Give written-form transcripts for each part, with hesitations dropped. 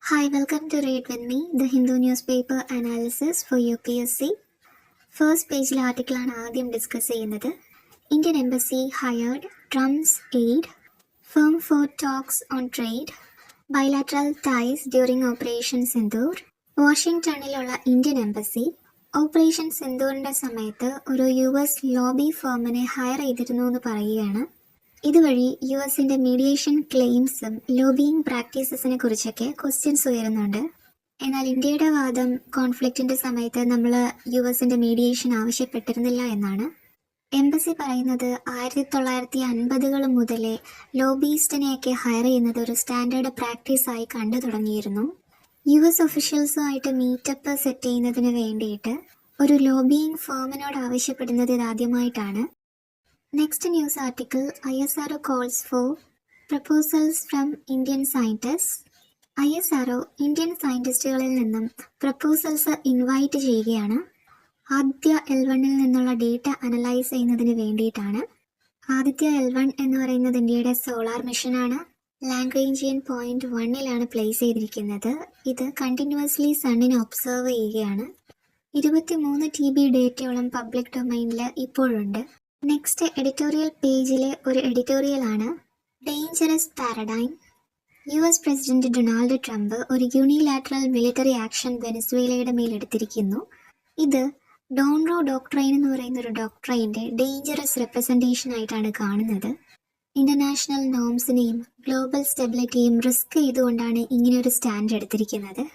Hi, welcome to Read With Me, the Hindu newspaper analysis for UPSC. First പേജിലെ ആർട്ടിക്കിളാണ് ആദ്യം discuss ചെയ്യുന്നത്. Indian embassy hired Trump's aide firm for talks on trade bilateral ties during operation Sindoor. വാഷിംഗ്ടണിലുള്ള Indian embassy operation സിന്ദൂറിൻ്റെ സമയത്ത് ഒരു US lobby ഫേമിനെ higher ചെയ്തിരുന്നു എന്ന് പറയുകയാണ്. ഇതുവഴി US മീഡിയേഷൻ ക്ലെയിംസും ലോബിയിങ് പ്രാക്ടീസസിനെ കുറിച്ചൊക്കെ ക്വസ്റ്റ്യൻസ് ഉയരുന്നുണ്ട്. എന്നാൽ ഇന്ത്യയുടെ വാദം കോൺഫ്ലിക്റ്റിന്റെ സമയത്ത് നമ്മൾ US മീഡിയേഷൻ ആവശ്യപ്പെട്ടിരുന്നില്ല എന്നാണ്. എംബസി പറയുന്നത് 1950 മുതലേ ലോബിയിസ്റ്റിനെയൊക്കെ ഹയർ ചെയ്യുന്നത് ഒരു സ്റ്റാൻഡേർഡ് പ്രാക്ടീസായി കണ്ടു തുടങ്ങിയിരുന്നു. US ഒഫീഷ്യൽസുമായിട്ട് മീറ്റപ്പ് സെറ്റ് ചെയ്യുന്നതിന് വേണ്ടിയിട്ട് ഒരു ലോബിയിങ് ഫേമിനോട് ആവശ്യപ്പെടുന്നത് ഇതാദ്യമായിട്ടാണ്. Next news article, ISRO calls for proposals from Indian scientists. ISRO Indian സയൻറ്റിസ്റ്റുകളിൽ നിന്നും പ്രപ്പോസൽസ് ഇൻവൈറ്റ് ചെയ്യുകയാണ്. ആദിത്യ L1 നിന്നുള്ള ഡേറ്റ അനലൈസ് ചെയ്യുന്നതിന് വേണ്ടിയിട്ടാണ്. ആദിത്യ L1 എന്ന് പറയുന്നത് ഇന്ത്യയുടെ സോളാർ മിഷനാണ്. ലാഗ്രാഞ്ചിയൻ പോയിന്റ് 1 പ്ലേസ് ചെയ്തിരിക്കുന്നത്. ഇത് കണ്ടിന്യൂസ്ലി സണ്ണിനെ ഒബ്സർവ് ചെയ്യുകയാണ്. 23 TB ഡേറ്റയോളം പബ്ലിക് ഡൊമൈനിൽ ഇപ്പോഴുണ്ട്. നെക്സ്റ്റ് എഡിറ്റോറിയൽ പേജിലെ ഒരു എഡിറ്റോറിയലാണ് dangerous paradigm. US president Donald Trump ഒരു യൂണിലാറ്ററൽ മിലിറ്ററി ആക്ഷൻ വെനസ്വേലയുടെ മേലെടുത്തിരിക്കുന്നു. ഇത് ഡോൺറോ ഡോക്ട്രൈൻ എന്ന് പറയുന്ന ഒരു ഡോക്ട്രൈൻ്റെ ഡേഞ്ചറസ് റെപ്രസെൻറ്റേഷൻ ആയിട്ടാണ് കാണുന്നത്. ഇന്റർനാഷണൽ നോംസിനെയും ഗ്ലോബൽ സ്റ്റെബിലിറ്റിയും റിസ്ക് ചെയ്തുകൊണ്ടാണ് ഇങ്ങനെയൊരു സ്റ്റാൻഡ് എടുത്തിരിക്കുന്നത്.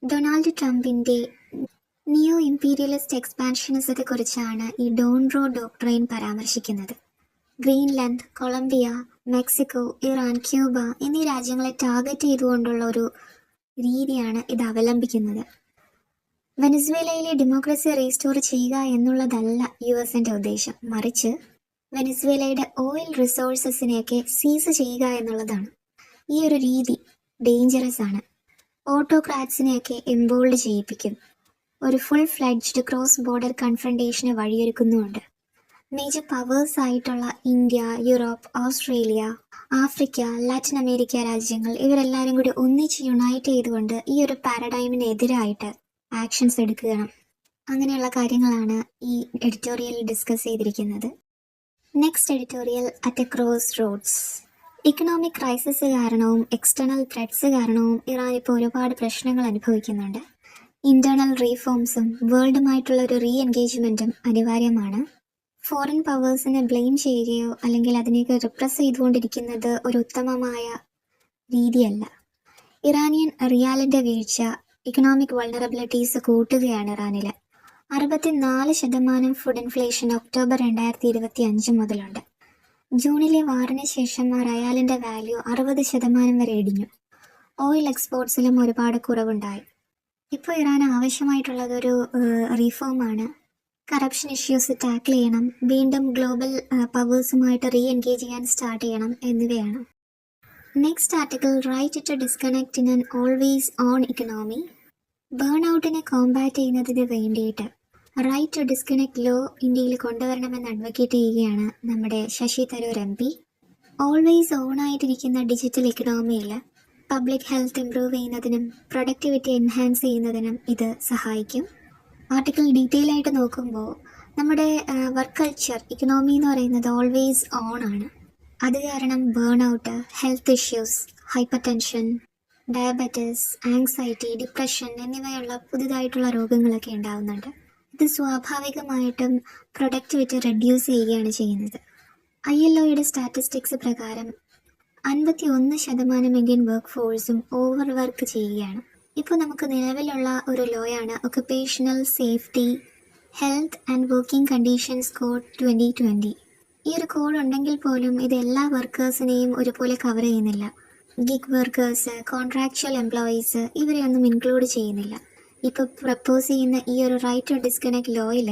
ഡൊണാൾഡ് ട്രംപിൻ്റെ നിയോ ഇംപീരിയലിസ്റ്റ് എക്സ്പാൻഷനിസത്തെ കുറിച്ചാണ് ഈ ഡോൺറോ ഡോക്ട്രൈൻ പരാമർശിക്കുന്നത്. Greenland, Colombia, Mexico, Iran, Cuba എന്നീ രാജ്യങ്ങളെ ടാർഗറ്റ് ചെയ്തുകൊണ്ടുള്ള ഒരു രീതിയാണ് ഇത് അവലംബിക്കുന്നത്. വെനസ്വേലയിലെ ഡെമോക്രസി റീസ്റ്റോർ ചെയ്യുക എന്നുള്ളതല്ല US ഉദ്ദേശം, മറിച്ച് വെനസ്വേലയുടെ ഓയിൽ റിസോഴ്സസിനെയൊക്കെ സീസ് ചെയ്യുക എന്നുള്ളതാണ്. ഈ ഒരു രീതി ഡേഞ്ചറസ് ആണ്. ഓട്ടോക്രാറ്റ്സിനെയൊക്കെ എംബോൾഡ് ചെയ്യിപ്പിക്കും. ഒരു ഫുൾ ഫ്ലെഡ്ജ്ഡ് ക്രോസ് ബോർഡർ കൺഫ്രണ്ടേഷന് വഴിയൊരുക്കുന്നുമുണ്ട്. മേജർ പവേഴ്സ് ആയിട്ടുള്ള India, Europe, Australia, Africa, Latin America രാജ്യങ്ങൾ ഇവരെല്ലാവരും കൂടി ഒന്നിച്ച് യുണൈറ്റ് ചെയ്തുകൊണ്ട് ഈ ഒരു പാരഡൈമിനെതിരായിട്ട് ആക്ഷൻസ് എടുക്കുകയാണ്. അങ്ങനെയുള്ള കാര്യങ്ങളാണ് ഈ എഡിറ്റോറിയലിൽ ഡിസ്കസ് ചെയ്തിരിക്കുന്നത്. Next editorial at a crossroads. Economic crisis കാരണവും എക്സ്റ്റേണൽ ത്രെറ്റ്സ് കാരണവും ഇറാൻ ഇപ്പോൾ ഒരുപാട് പ്രശ്നങ്ങൾ അനുഭവിക്കുന്നുണ്ട്. ഇന്റേണൽ റീഫോംസും വേൾഡുമായിട്ടുള്ള ഒരു റീ എൻഗേജ്മെൻറ്റും അനിവാര്യമാണ്. ഫോറിൻ പവേഴ്സിനെ ബ്ലെയിം ചെയ്യുകയോ അല്ലെങ്കിൽ അതിനെയൊക്കെ റിപ്രസ് ചെയ്തുകൊണ്ടിരിക്കുന്നത് ഒരു ഉത്തമമായ രീതിയല്ല. ഇറാനിയൻ റിയാലിൻ്റെ വീഴ്ച ഇക്കണോമിക് വൾണറബിലിറ്റീസ് കൂട്ടുകയാണ്. ഇറാനിൽ 64% ഫുഡ് ഇൻഫ്ലേഷൻ ഒക്ടോബർ 2025 മുതലുണ്ട്. ജൂണിലെ വാറിന് ശേഷം റിയാലിൻ്റെ വാല്യൂ 60% വരെ ഇടിഞ്ഞു. ഓയിൽ എക്സ്പോർട്സിലും ഒരുപാട് കുറവുണ്ടായി. ഇപ്പോൾ ഇറാൻ ആവശ്യമായിട്ടുള്ളതൊരു റീഫോമാണ്. കറപ്ഷൻ ഇഷ്യൂസ് ടാക്കിൾ ചെയ്യണം, വീണ്ടും ഗ്ലോബൽ പവേഴ്സുമായിട്ട് റീ എൻഗേജ് ചെയ്യാൻ സ്റ്റാർട്ട് ചെയ്യണം എന്നിവയാണ്. Next article, right to disconnect in an always on economy. ബേൺ ഔട്ടിനെ കോമ്പാറ്റ് ചെയ്യുന്നതിന് വേണ്ടിയിട്ട് റൈറ്റ് ടു ഡിസ്കണക്ട് ലോ ഇന്ത്യയിൽ കൊണ്ടുവരണമെന്ന് അഡ്വക്കേറ്റ് ചെയ്യുകയാണ് നമ്മുടെ Shashi Tharoor MP. Always on ആയിട്ടിരിക്കുന്ന ഡിജിറ്റൽ ഇക്കണോമിയിൽ പബ്ലിക് ഹെൽത്ത് ഇംപ്രൂവ് ചെയ്യുന്നതിനും പ്രൊഡക്ടിവിറ്റി എൻഹാൻസ് ചെയ്യുന്നതിനും ഇത് സഹായിക്കും. ആർട്ടിക്കിൾ ഡീറ്റെയിൽ ആയിട്ട് നോക്കുമ്പോൾ നമ്മുടെ വർക്ക് കൾച്ചർ ഇക്കണോമി എന്ന് പറയുന്നത് ഓൾവേസ് ഓൺ ആണ്. അത് കാരണം burnout, health issues, hypertension, diabetes, anxiety, depression എന്നിവയുള്ള പുതിയതായിട്ടുള്ള രോഗങ്ങളൊക്കെ ഉണ്ടാകുന്നുണ്ട്. ഇത് സ്വാഭാവികമായിട്ടും പ്രൊഡക്ടിവിറ്റി റെഡ്യൂസ് ചെയ്യുകയാണ് ചെയ്യുന്നത്. ILOയുടെ സ്റ്റാറ്റിസ്റ്റിക്സ് പ്രകാരം 51% ഇന്ത്യൻ വർക്ക് ഫോഴ്സും ഓവർ വർക്ക് ചെയ്യുകയാണ്. ഇപ്പോൾ നമുക്ക് നിലവിലുള്ള ഒരു ലോയാണ് occupational safety, health and working conditions code 2020. ഈ ഒരു കോഡ് ഉണ്ടെങ്കിൽ പോലും ഇത് എല്ലാ വർക്കേഴ്സിനെയും ഒരുപോലെ കവർ ചെയ്യുന്നില്ല. ഗിഗ് വർക്കേഴ്സ്, കോൺട്രാക്ച്വൽ എംപ്ലോയീസ് ഇവരെയൊന്നും ഇൻക്ലൂഡ് ചെയ്യുന്നില്ല. ഇപ്പോൾ പ്രപ്പോസ് ചെയ്യുന്ന ഈ ഒരു റൈറ്റ് ടു ഡിസ്കണക്ട് ലോയിൽ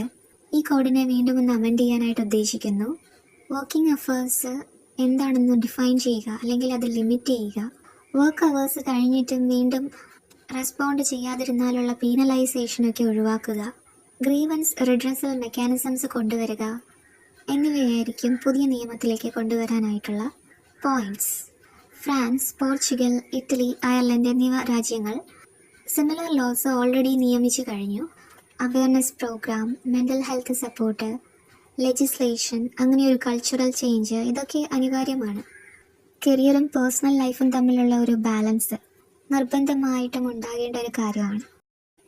ഈ കോഡിനെ വീണ്ടും ഒന്ന് അമെൻഡ് ചെയ്യാനായിട്ട് ഉദ്ദേശിക്കുന്നു. വർക്കിംഗ് അവേഴ്സ് എന്താണെന്ന് ഡിഫൈൻ ചെയ്യുക, അല്ലെങ്കിൽ അത് ലിമിറ്റ് ചെയ്യുക. വർക്ക് അവേഴ്സ് കഴിഞ്ഞിട്ടും വീണ്ടും റെസ്പോണ്ട് ചെയ്യാതിരുന്നാലുള്ള പീനലൈസേഷനൊക്കെ ഒഴിവാക്കുക. ഗ്രീവൻസ് റിഡ്രസൽ മെക്കാനിസംസ് കൊണ്ടുവരിക എന്നിവയായിരിക്കും പുതിയ നിയമത്തിലേക്ക് കൊണ്ടുവരാനായിട്ടുള്ള points. France, Portugal, Italy, Ireland എന്നിവ രാജ്യങ്ങൾ സിമിലർ ലോസ് ഓൾറെഡി നിയമിച്ചു കഴിഞ്ഞു. Awareness programme, mental health support, legislation, അങ്ങനെ ഒരു കൾച്ചറൽ ചേഞ്ച് ഇതൊക്കെ അനിവാര്യമാണ്. കരിയറും പേഴ്സണൽ ലൈഫും തമ്മിലുള്ള ഒരു ബാലൻസ് നിർബന്ധമായിട്ടും ഉണ്ടാകേണ്ട ഒരു കാര്യമാണ്.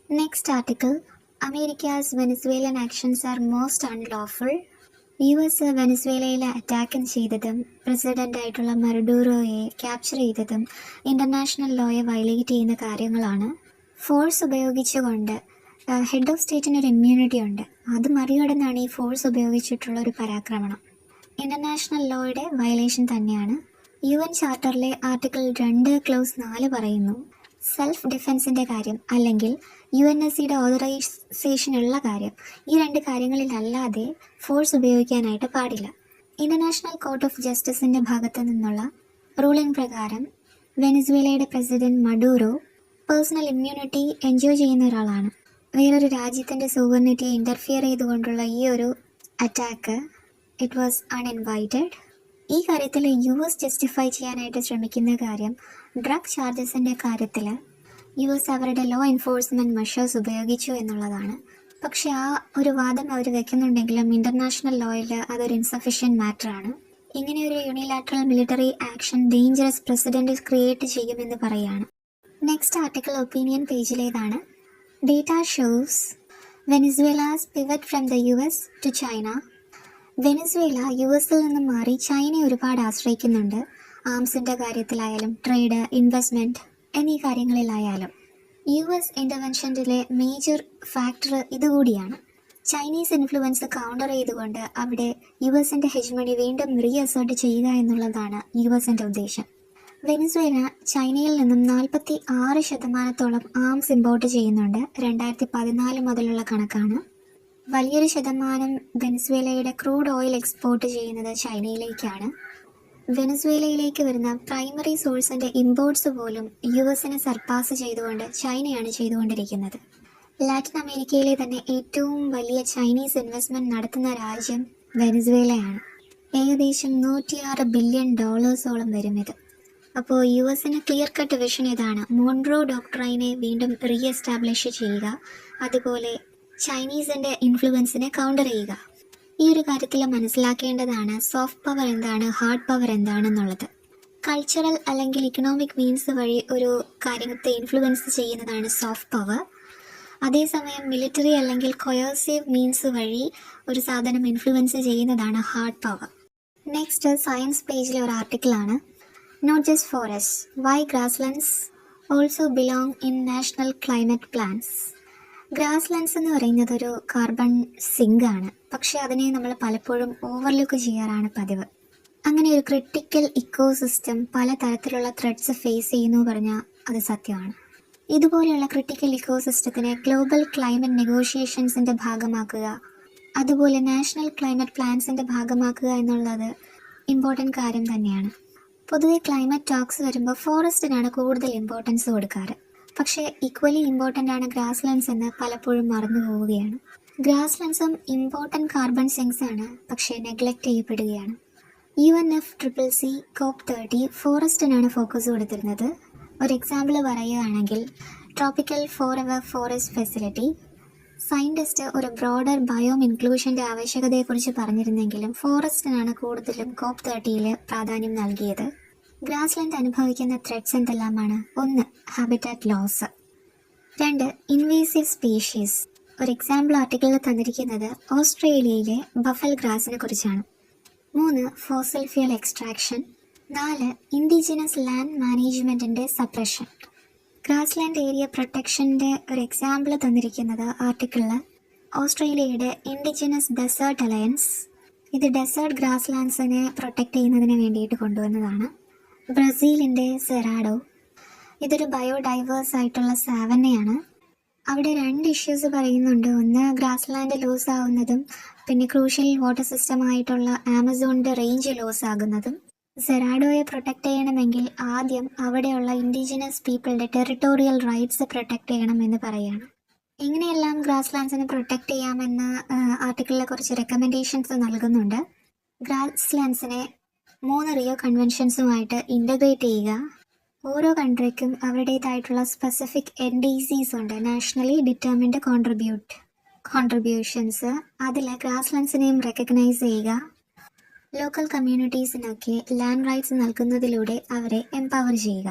Next article, America's Venezuelan actions are most unlawful. US വെനസ്വേലയിലെ അറ്റാക്ക് ചെയ്തതും പ്രസിഡൻ്റായിട്ടുള്ള മർഡൂറോയെ ക്യാപ്ചർ ചെയ്തതും ഇൻ്റർനാഷണൽ ലോയെ വയലേറ്റ് ചെയ്യുന്ന കാര്യങ്ങളാണ്. ഫോഴ്സ് ഉപയോഗിച്ചുകൊണ്ട് ഹെഡ് ഓഫ് സ്റ്റേറ്റിനൊരു ഇമ്മ്യൂണിറ്റി ഉണ്ട്, അത് മറികടന്നാണ് ഈ ഫോഴ്സ് ഉപയോഗിച്ചിട്ടുള്ള ഒരു പരാക്രമണം. ഇൻ്റർനാഷണൽ ലോയുടെ വയലേഷൻ തന്നെയാണ്. UN ചാർട്ടറിലെ ആർട്ടിക്കിൾ 2 ക്ലോസ് 4 പറയുന്നു, സെൽഫ് ഡിഫെൻസിൻ്റെ കാര്യം അല്ലെങ്കിൽ UNSCയുടെ ഓതറൈസേഷനുള്ള കാര്യം, ഈ രണ്ട് കാര്യങ്ങളിലല്ലാതെ ഫോഴ്സ് ഉപയോഗിക്കാനായിട്ട് പാടില്ല. ഇൻ്റർനാഷണൽ കോർട്ട് ഓഫ് ജസ്റ്റിസിൻ്റെ ഭാഗത്തു നിന്നുള്ള റൂളിംഗ് പ്രകാരം വെനസ്വേലയുടെ president Maduro personal immunity enjoy ചെയ്യുന്ന ഒരാളാണ്. വേറൊരു രാജ്യത്തിൻ്റെ സോവറിനിറ്റിയെ ഇൻ്റർഫിയർ ചെയ്തുകൊണ്ടുള്ള ഈ ഒരു അറ്റാക്ക് ഇറ്റ് വാസ് അൺഇൻവൈറ്റഡ്. ഈ കാര്യത്തിൽ US ജസ്റ്റിഫൈ ചെയ്യാനായിട്ട് ശ്രമിക്കുന്ന കാര്യം ഡ്രഗ് ചാർജസിൻ്റെ കാര്യത്തിൽ US അവരുടെ ലോ എൻഫോഴ്സ്മെൻറ്റ് മെഷേഴ്സ് ഉപയോഗിച്ചു എന്നുള്ളതാണ്. പക്ഷെ ആ ഒരു വാദം അവർ വെക്കുന്നുണ്ടെങ്കിലും ഇൻ്റർനാഷണൽ ലോയിൽ അതൊരു ഇൻസഫിഷ്യൻറ്റ് മാറ്ററാണ്. ഇങ്ങനെയൊരു unilateral military action dangerous president create ചെയ്യുമെന്ന് പറയുകയാണ്. നെക്സ്റ്റ് ആർട്ടിക്കിൾ ഒപ്പീനിയൻ പേജിലേതാണ്. Data shows Venezuela's pivot from the US to China. Venezuela US-ൽ നിന്നും മാറി ചൈനയെ ഒരുപാട് ആശ്രയിക്കുന്നുണ്ട്. ആംസിൻ്റെ കാര്യത്തിലായാലും ട്രേഡ്, ഇൻവെസ്റ്റ്മെൻറ്റ് എന്നീ കാര്യങ്ങളിലായാലും. US ഇൻ്റർവെൻഷനിലെ മേജർ ഫാക്ടർ ഇതുകൂടിയാണ്. ചൈനീസ് ഇൻഫ്ലുവൻസ് കൗണ്ടർ ചെയ്തുകൊണ്ട് അവിടെ US-ൻ്റെ ഹെജ്മണി വീണ്ടും റീഅസേർട്ട് ചെയ്യുക എന്നുള്ളതാണ് US-ൻ്റെ ഉദ്ദേശം. വെനസ്വേല ചൈനയിൽ നിന്നും 46% ആംസ് ഇമ്പോർട്ട് ചെയ്യുന്നുണ്ട്. 2014 മുതലുള്ള കണക്കാണ്. വലിയൊരു ശതമാനം വെനസ്വേലയുടെ ക്രൂഡ് ഓയിൽ എക്സ്പോർട്ട് ചെയ്യുന്നത് ചൈനയിലേക്കാണ്. വെനസ്വേലയിലേക്ക് വരുന്ന പ്രൈമറി സോഴ്സിൻ്റെ ഇമ്പോർട്ട്സ് പോലും US-നെ സർപ്പാസ് ചെയ്തുകൊണ്ട് ചൈനയാണ് ചെയ്തുകൊണ്ടിരിക്കുന്നത്. ലാറ്റിൻ അമേരിക്കയിലെ തന്നെ ഏറ്റവും വലിയ ചൈനീസ് ഇൻവെസ്റ്റ്മെൻറ്റ് നടത്തുന്ന രാജ്യം വെനസ്വേലയാണ്. ഏകദേശം $106 ബില്യൺ വരും ഇത്. അപ്പോൾ US-ന് ക്ലിയർ കട്ട് വിഷൻ ഇതാണ്, മോൺറോ ഡോക്ട്രൈനെ വീണ്ടും റീഎസ്റ്റാബ്ലിഷ് ചെയ്യുക, അതുപോലെ ചൈനീസിൻ്റെ ഇൻഫ്ലുവൻസിനെ കൗണ്ടർ ചെയ്യുക. ഈ ഒരു കാര്യത്തിൽ മനസ്സിലാക്കേണ്ടതാണ് സോഫ്റ്റ് പവർ എന്താണ്, ഹാർഡ് പവർ എന്താണെന്നുള്ളത്. കൾച്ചറൽ അല്ലെങ്കിൽ ഇക്കണോമിക് മീൻസ് വഴി ഒരു കാര്യത്തെ ഇൻഫ്ലുവൻസ് ചെയ്യുന്നതാണ് സോഫ്റ്റ് പവർ. അതേസമയം മിലിറ്ററി അല്ലെങ്കിൽ കൊയേഴ്സീവ് മീൻസ് വഴി ഒരു സാധനം ഇൻഫ്ലുവൻസ് ചെയ്യുന്നതാണ് ഹാർഡ് പവർ. നെക്സ്റ്റ് സയൻസ് പേജിലെ ഒരു ആർട്ടിക്കിളാണ്. Not just forest, why grasslands also belong in national climate plans. Grasslands എന്ന് പറയുന്നത് ഒരു കാർബൺ സിങ്ക് ആണ്, പക്ഷേ അതിനെ നമ്മൾ പലപ്പോഴും ഓവർലുക്ക് ചെയ്യാറാണ് പതിവ്. അങ്ങനെ ഒരു ക്രിട്ടിക്കൽ ഇക്കോസിസ്റ്റം പലതരത്തിലുള്ള ത്രെഡ്സ് ഫേസ് ചെയ്യുന്നു പറഞ്ഞാൽ അത് സത്യമാണ്. ഇതുപോലെയുള്ള ക്രിട്ടിക്കൽ ഇക്കോസിസ്റ്റത്തിനെ ഗ്ലോബൽ ക്ലൈമറ്റ് നെഗോഷിയേഷൻസിൻ്റെ ഭാഗമാക്കുക, അതുപോലെ നാഷണൽ ക്ലൈമറ്റ് പ്ലാൻസിൻ്റെ ഭാഗമാക്കുക എന്നുള്ളത് ഇമ്പോർട്ടൻ്റ് കാര്യം തന്നെയാണ്. പൊതുവെ ക്ലൈമറ്റ് ടോക്സ് വരുമ്പോൾ ഫോറസ്റ്റിനാണ് കൂടുതൽ ഇമ്പോർട്ടൻസ് കൊടുക്കാറ്. പക്ഷേ ഈക്വലി ഇമ്പോർട്ടൻ്റ് ആണ് ഗ്രാസ്ലാൻഡ്സ് എന്ന് പലപ്പോഴും മറന്നു പോവുകയാണ്. ഗ്രാസ്ലാൻഡ്സും ഇമ്പോർട്ടൻ്റ് കാർബൺ സിങ്ക്സ് ആണ്, പക്ഷേ നെഗ്ലക്റ്റ് ചെയ്യപ്പെടുകയാണ്. UNFCCC COP30 ഫോറസ്റ്റിനാണ് ഫോക്കസ് കൊടുത്തിരുന്നത്. ഒരു എക്സാമ്പിൾ പറയുകയാണെങ്കിൽ tropical forever forest facility. Scientist ഒരു ബ്രോഡർ ബയോം ഇൻക്ലൂഷൻ്റെ ആവശ്യകതയെക്കുറിച്ച് പറഞ്ഞിരുന്നെങ്കിലും ഫോറസ്റ്റിനാണ് കൂടുതലും COP30 പ്രാധാന്യം നൽകിയത്. ഗ്രാസ്ലാൻഡ് അനുഭവിക്കുന്ന ത്രെഡ്സ് എന്തെല്ലാമാണ്? 1. Habitat loss. 2. Invasive species. ഒരു എക്സാമ്പിൾ ആർട്ടിക്കിളിൽ തന്നിരിക്കുന്നത് ഓസ്ട്രേലിയയിലെ ബഫൽ ഗ്രാസിനെ കുറിച്ചാണ്. 3. Fossil fuel extraction. 4. Indigenous land മാനേജ്മെൻറ്റിൻ്റെ സപ്രഷൻ. ഗ്രാസ്ലാൻഡ് ഏരിയ പ്രൊട്ടക്ഷൻ്റെ ഒരു എക്സാമ്പിൾ തന്നിരിക്കുന്നത് ആർട്ടിക്കിളിൽ ഓസ്ട്രേലിയയുടെ ഇൻഡിജിനസ് ഡെസേർട്ട് അലയൻസ്. ഇത് ഡെസേർട്ട് ഗ്രാസ്ലാൻഡ്സിനെ പ്രൊട്ടക്റ്റ് ചെയ്യുന്നതിന് വേണ്ടിയിട്ട് കൊണ്ടുവന്നതാണ്. ബ്രസീലിൻ്റെ സെറാഡോ. ഇതൊരു ബയോഡൈവേഴ്സ് ആയിട്ടുള്ള സാവന്നയാണ്. അവിടെ 2 ഇഷ്യൂസ് പറയുന്നുണ്ട്. ഒന്ന് ഗ്രാസ്ലാൻഡ് ലോസ് ആവുന്നതും പിന്നെ ക്രൂഷ്യൽ വാട്ടർ സിസ്റ്റം ആയിട്ടുള്ള ആമസോണിൻ്റെ റേഞ്ച് ലോസ് ആകുന്നതും. സെറാഡോയെ പ്രൊട്ടക്റ്റ് ചെയ്യണമെങ്കിൽ ആദ്യം അവിടെയുള്ള ഇൻഡിജിനസ് പീപ്പിളുടെ ടെറിട്ടോറിയൽ റൈറ്റ്സ് പ്രൊട്ടക്റ്റ് ചെയ്യണമെന്ന് പറയുകയാണ്. എങ്ങനെയെല്ലാം ഗ്രാസ്ലാൻഡ്സിനെ പ്രൊട്ടക്റ്റ് ചെയ്യാമെന്ന് ആർട്ടിക്കിളിൽ കുറച്ച് റെക്കമെൻഡേഷൻസ് നൽകുന്നുണ്ട്. ഗ്രാസ്ലാൻഡ്സിനെ 3 റിയോ കൺവെൻഷൻസുമായിട്ട് ഇൻ്റഗ്രേറ്റ് ചെയ്യുക. ഓരോ കൺട്രിക്കും അവരുടേതായിട്ടുള്ള സ്പെസിഫിക് NDCs ഉണ്ട്, നാഷണലി ഡിറ്റർമിൻഡ് കോൺട്രിബ്യൂഷൻസ്. അതിൽ ഗ്രാസ് ലാൻഡ്സിനെയും റെക്കഗ്നൈസ് ചെയ്യുക. ലോക്കൽ കമ്മ്യൂണിറ്റീസിനൊക്കെ ലാൻഡ് റൈറ്റ്സ് നൽകുന്നതിലൂടെ അവരെ എംപവർ ചെയ്യുക.